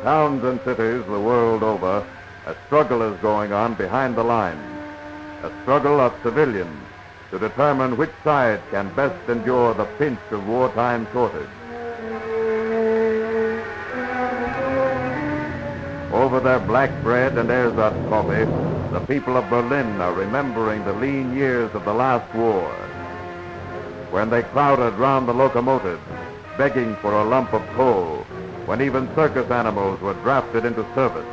towns and cities the world over, a struggle is going on behind the lines, a struggle of civilians to determine which side can best endure the pinch of wartime shortage. Over their black bread and ersatz coffee, the people of Berlin are remembering the lean years of the last war, when they crowded round the locomotives, begging for a lump of coal, when even circus animals were drafted into service.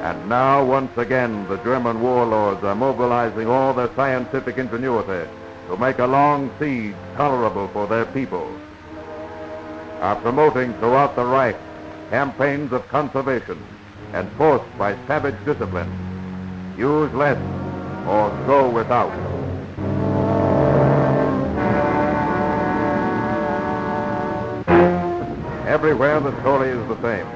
And now, once again, the German warlords are mobilizing all their scientific ingenuity to make a long siege tolerable for their people, are promoting throughout the Reich campaigns of conservation enforced by savage discipline. Use less or go without. Everywhere the story is the same.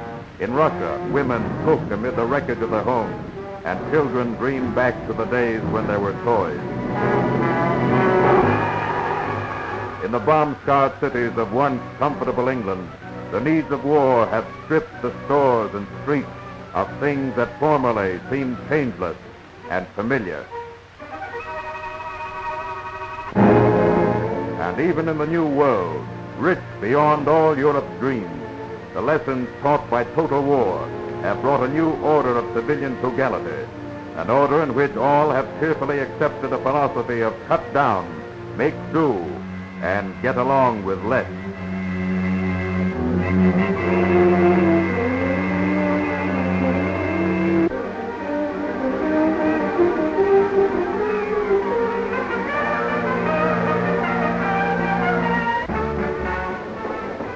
In Russia, women cook amid the wreckage of their homes, and children dream back to the days when there were toys. In the bomb-scarred cities of once comfortable England, the needs of war have stripped the stores and streets of things that formerly seemed changeless and familiar. And even in the New World, rich beyond all Europe's dreams, the lessons taught by total war have brought a new order of civilian frugality, an order in which all have cheerfully accepted a philosophy of cut down, make do, and get along with less.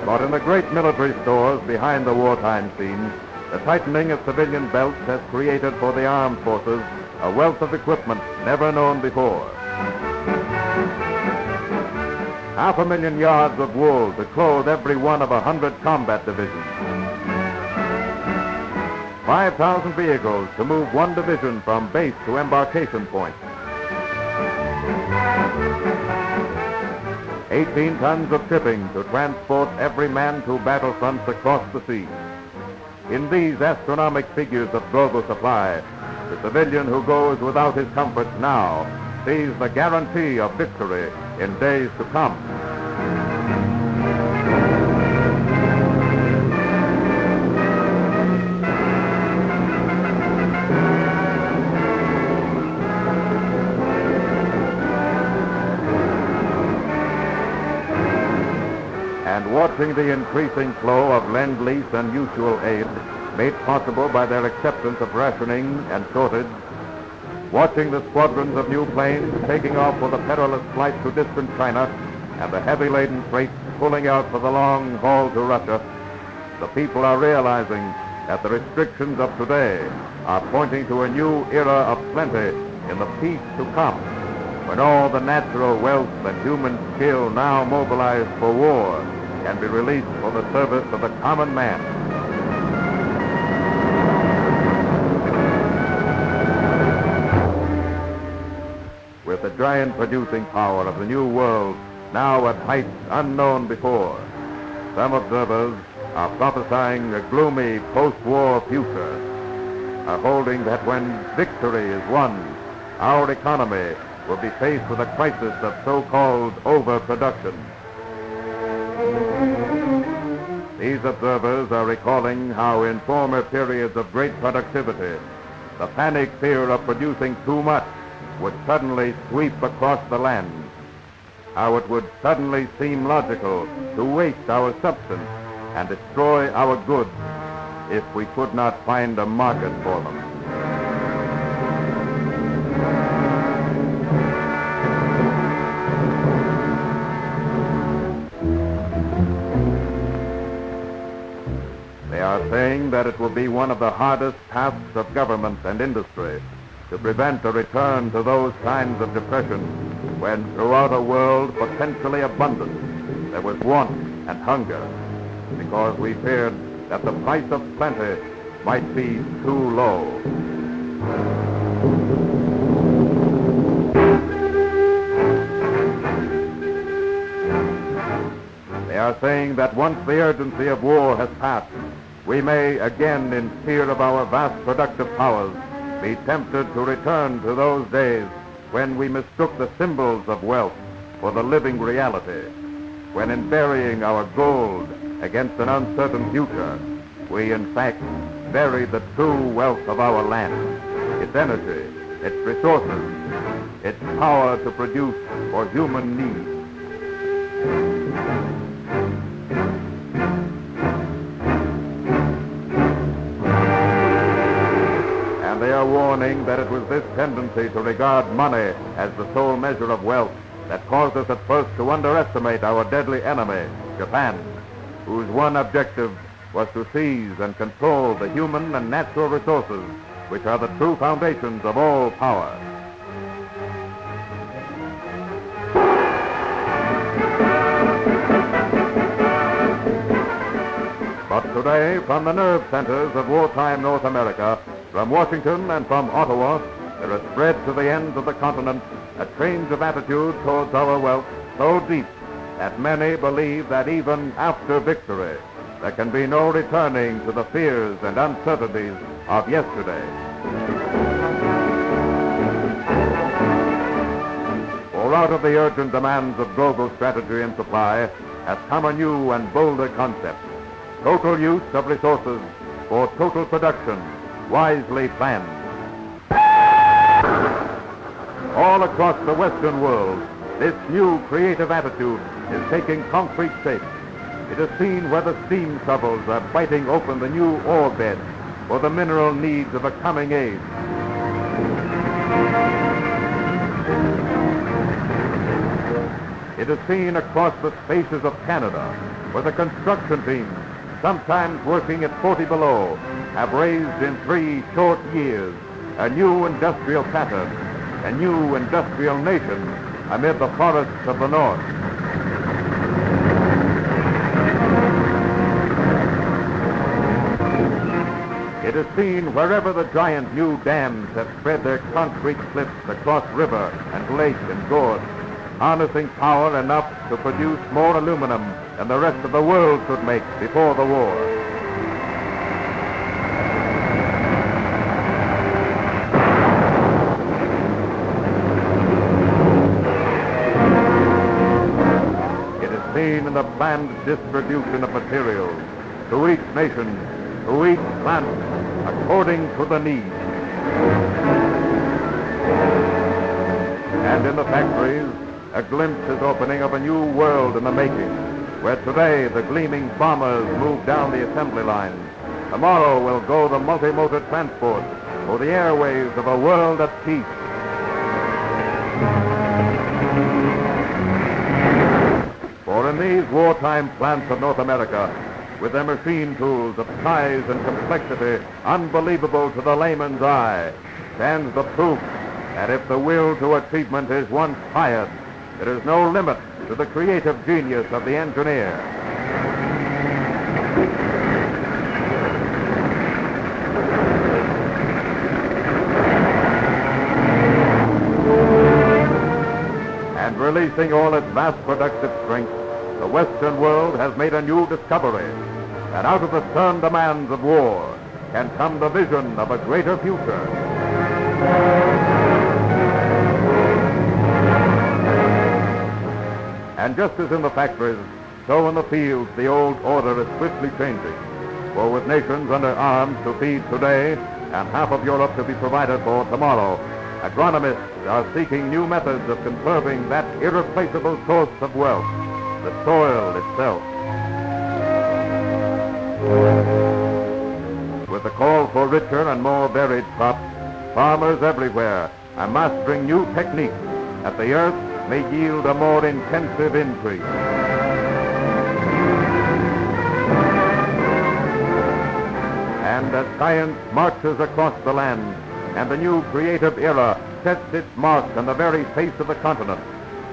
But in the great military stores behind the wartime scene, the tightening of civilian belts has created for the armed forces a wealth of equipment never known before. 500,000 yards of wool to clothe every one of 100 combat divisions. 5,000 vehicles to move one division from base to embarkation point. 18 tons of shipping to transport every man to battlefronts across the sea. In these astronomic figures of global supply, the civilian who goes without his comforts now sees the guarantee of victory in days to come. And watching the increasing flow of Lend-Lease and mutual aid made possible by their acceptance of rationing and shortage, watching the squadrons of new planes taking off for the perilous flight to distant China and the heavy-laden freight pulling out for the long haul to Russia, the people are realizing that the restrictions of today are pointing to a new era of plenty in the peace to come, when all the natural wealth and human skill now mobilized for war can be released for the service of the common man. With the giant producing power of the New World now at heights unknown before, some observers are prophesying a gloomy post-war future, are holding that when victory is won, our economy will be faced with a crisis of so-called overproduction. These observers are recalling how in former periods of great productivity, the panic fear of producing too much would suddenly sweep across the land, how it would suddenly seem logical to waste our substance and destroy our goods if we could not find a market for them. They are saying that it will be one of the hardest tasks of government and industry to prevent a return to those times of depression when throughout a world potentially abundant there was want and hunger, because we feared that the price of plenty might be too low. They are saying that once the urgency of war has passed, we may again, in fear of our vast productive powers, be tempted to return to those days when we mistook the symbols of wealth for the living reality, when in burying our gold against an uncertain future, we in fact buried the true wealth of our land, its energy, its resources, its power to produce for human needs. And they are warning that it was this tendency to regard money as the sole measure of wealth that caused us at first to underestimate our deadly enemy, Japan, whose one objective was to seize and control the human and natural resources which are the true foundations of all power. But today, from the nerve centers of wartime North America, from Washington and from Ottawa, there has spread to the ends of the continent a change of attitude towards our wealth so deep that many believe that even after victory, there can be no returning to the fears and uncertainties of yesterday. For out of the urgent demands of global strategy and supply has come a new and bolder concept: total use of resources for total production, wisely planned. All across the Western world, this new creative attitude is taking concrete shape. It is seen where the steam shovels are biting open the new ore beds for the mineral needs of a coming age. It is seen across the spaces of Canada, where the construction teams, sometimes working at 40 below, have raised in 3 short years a new industrial pattern, a new industrial nation amid the forests of the north. It is seen wherever the giant new dams have spread their concrete cliffs across river and lake and gorge, harnessing power enough to produce more aluminum than the rest of the world could make before the war. It is seen in the planned distribution of materials to each nation, to each plant, according to the need. And in the factories, a glimpse is opening of a new world in the making, where today the gleaming bombers move down the assembly lines. Tomorrow will go the multi-motor transport for the airways of a world at peace. For in these wartime plants of North America, with their machine tools of size and complexity unbelievable to the layman's eye, stands the proof that if the will to achievement is once fired, there is no limit to the creative genius of the engineer. And releasing all its vast productive strength, the Western world has made a new discovery, that out of the stern demands of war can come the vision of a greater future. And just as in the factories, so in the fields the old order is swiftly changing. For with nations under arms to feed today and half of Europe to be provided for tomorrow, agronomists are seeking new methods of conserving that irreplaceable source of wealth, the soil itself. With the call for richer and more varied crops, farmers everywhere are mastering new techniques that the earth may yield a more intensive increase. And as science marches across the land and the new creative era sets its mark on the very face of the continent,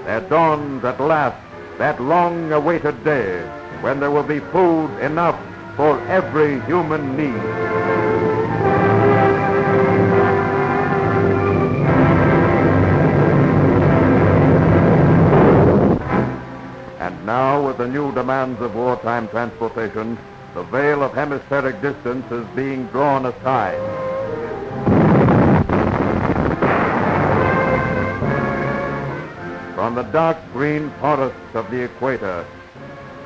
there dawns at last that long-awaited day when there will be food enough for every human need. And now, with the the new demands of wartime transportation, the veil of hemispheric distance is being drawn aside. From the dark green forests of the equator,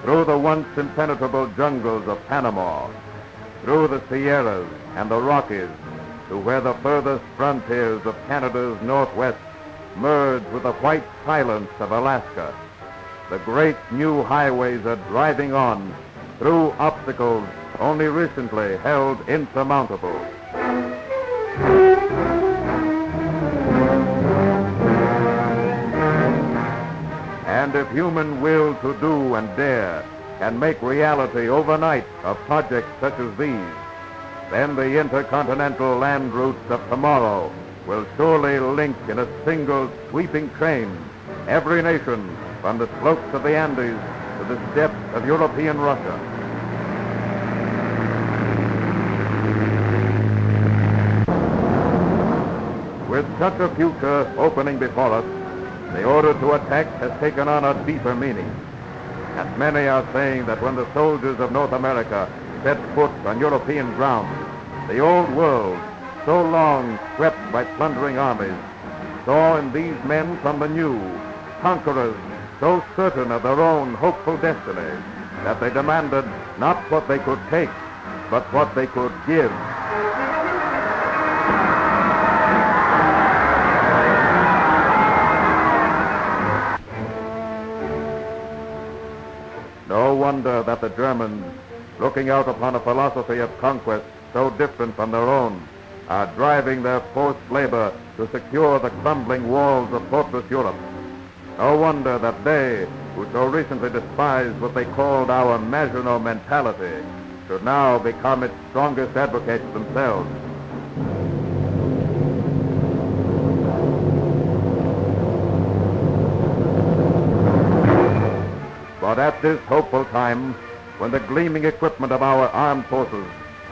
through the once impenetrable jungles of Panama, through the Sierras and the Rockies, to where the furthest frontiers of Canada's northwest merge with the white silence of Alaska, the great new highways are driving on through obstacles only recently held insurmountable. And if human will to do and dare can make reality overnight of projects such as these, then the intercontinental land routes of tomorrow will surely link in a single sweeping train every nation from the slopes of the Andes to the steppes of European Russia. With such a future opening before us, the order to attack has taken on a deeper meaning. And many are saying that when the soldiers of North America set foot on European ground, the old world, so long swept by plundering armies, saw in these men from the new conquerors so certain of their own hopeful destiny that they demanded not what they could take, but what they could give. No wonder that the Germans, looking out upon a philosophy of conquest so different from their own, are driving their forced labor to secure the crumbling walls of fortress Europe. No wonder that they, who so recently despised what they called our Maginot mentality, should now become its strongest advocates themselves. But at this hopeful time, when the gleaming equipment of our armed forces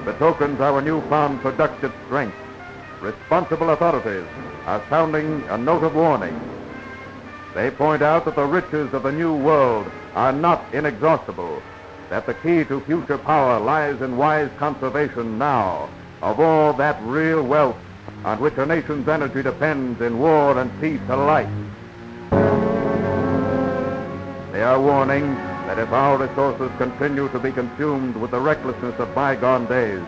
betokens our newfound productive strength, responsible authorities are sounding a note of warning. They point out that the riches of the new world are not inexhaustible, that the key to future power lies in wise conservation now of all that real wealth on which a nation's energy depends in war and peace alike. They are warning that if our resources continue to be consumed with the recklessness of bygone days,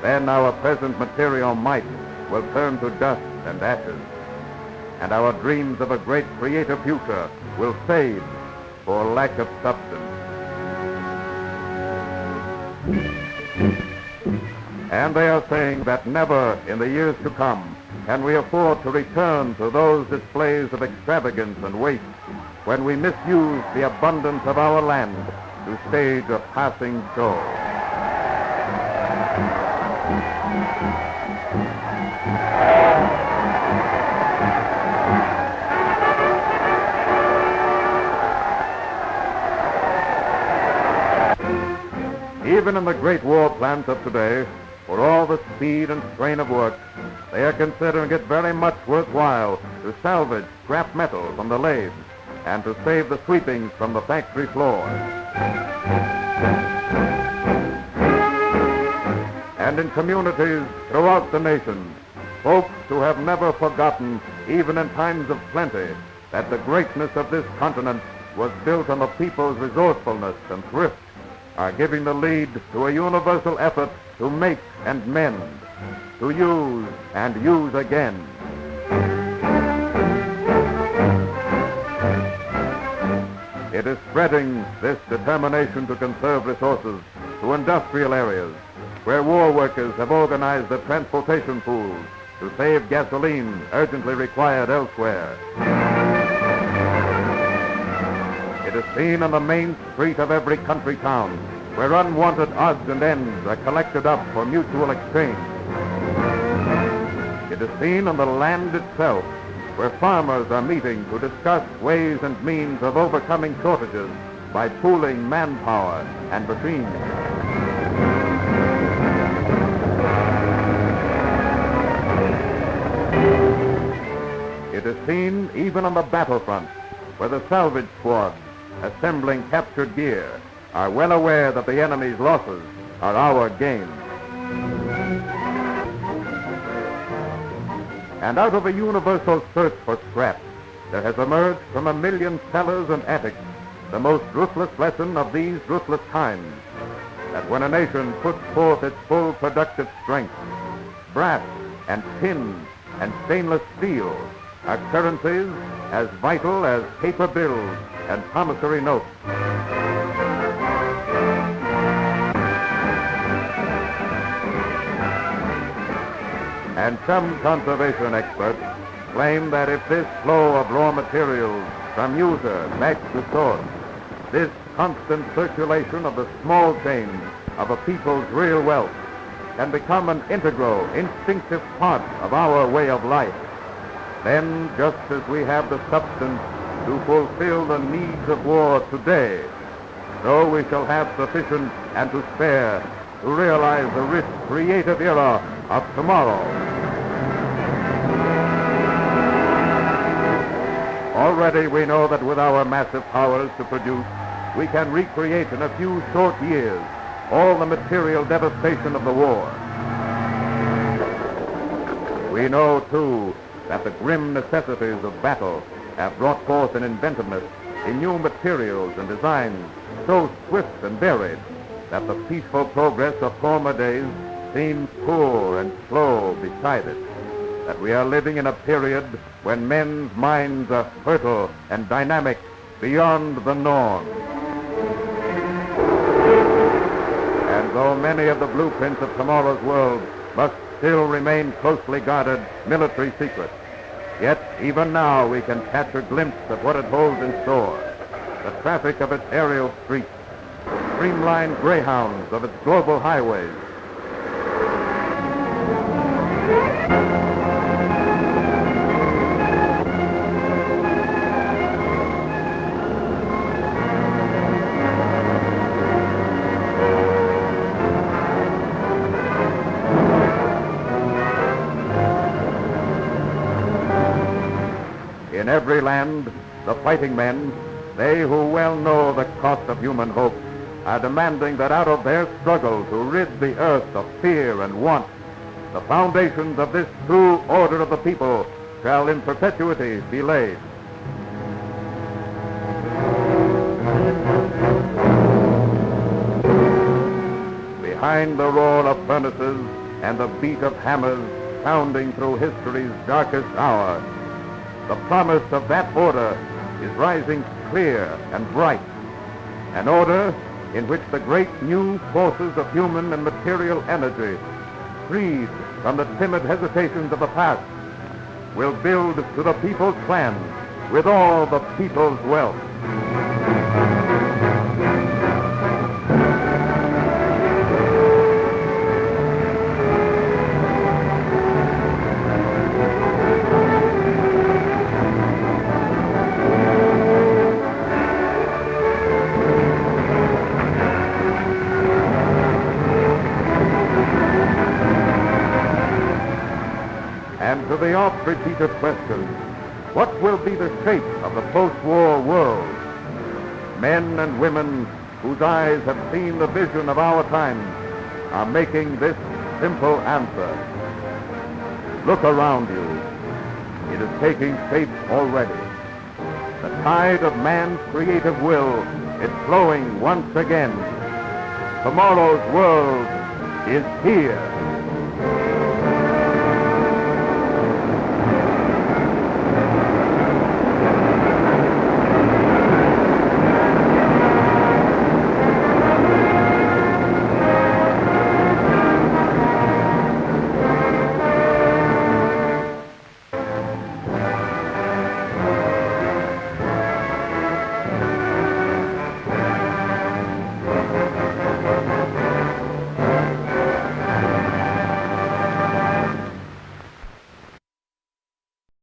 then our present material might will turn to dust and ashes, and our dreams of a great creative future will fade for lack of substance. And they are saying that never in the years to come can we afford to return to those displays of extravagance and waste when we misuse the abundance of our land to stage a passing show. Even in the great war plants of today, for all the speed and strain of work, they are considering it very much worthwhile to salvage scrap metal from the lathes and to save the sweepings from the factory floors. And in communities throughout the nation, folks who have never forgotten, even in times of plenty, that the greatness of this continent was built on the people's resourcefulness and thrift, are giving the lead to a universal effort to make and mend, to use and use again. It is spreading this determination to conserve resources to industrial areas where war workers have organized the transportation pools to save gasoline urgently required elsewhere. It is seen on the main street of every country town where unwanted odds and ends are collected up for mutual exchange. It is seen on the land itself where farmers are meeting to discuss ways and means of overcoming shortages by pooling manpower and machines. It is seen even on the battlefront where the salvage squads, assembling captured gear, are well aware that the enemy's losses are our gain. And out of a universal search for scrap, there has emerged from a million cellars and attics the most ruthless lesson of these ruthless times, that when a nation puts forth its full productive strength, brass and tin and stainless steel are currencies as vital as paper bills and promissory notes. And some conservation experts claim that if this flow of raw materials from user back to source, this constant circulation of the small change of a people's real wealth can become an integral, instinctive part of our way of life, then just as we have the substance to fulfill the needs of war today, so we shall have sufficient and to spare to realize the rich creative era of tomorrow. Already we know that with our massive powers to produce, we can recreate in a few short years all the material devastation of the war. We know, too, that the grim necessities of battle have brought forth an inventiveness in new materials and designs so swift and varied that the peaceful progress of former days seems poor and slow beside it, that we are living in a period when men's minds are fertile and dynamic beyond the norm. And though many of the blueprints of tomorrow's world must still remain closely guarded military secrets, yet even now we can catch a glimpse of what it holds in store. The traffic of its aerial streets, the streamlined greyhounds of its global highways. In every land, the fighting men, they who well know the cost of human hope, are demanding that out of their struggle to rid the earth of fear and want, the foundations of this true order of the people shall in perpetuity be laid. Behind the roar of furnaces and the beat of hammers sounding through history's darkest hour, the promise of that order is rising clear and bright, an order in which the great new forces of human and material energy, freed from the timid hesitations of the past, will build to the people's plans with all the people's wealth. And to the oft-repeated question, what will be the shape of the post-war world? Men and women whose eyes have seen the vision of our times are making this simple answer. Look around you. It is taking shape already. The tide of man's creative will is flowing once again. Tomorrow's world is here.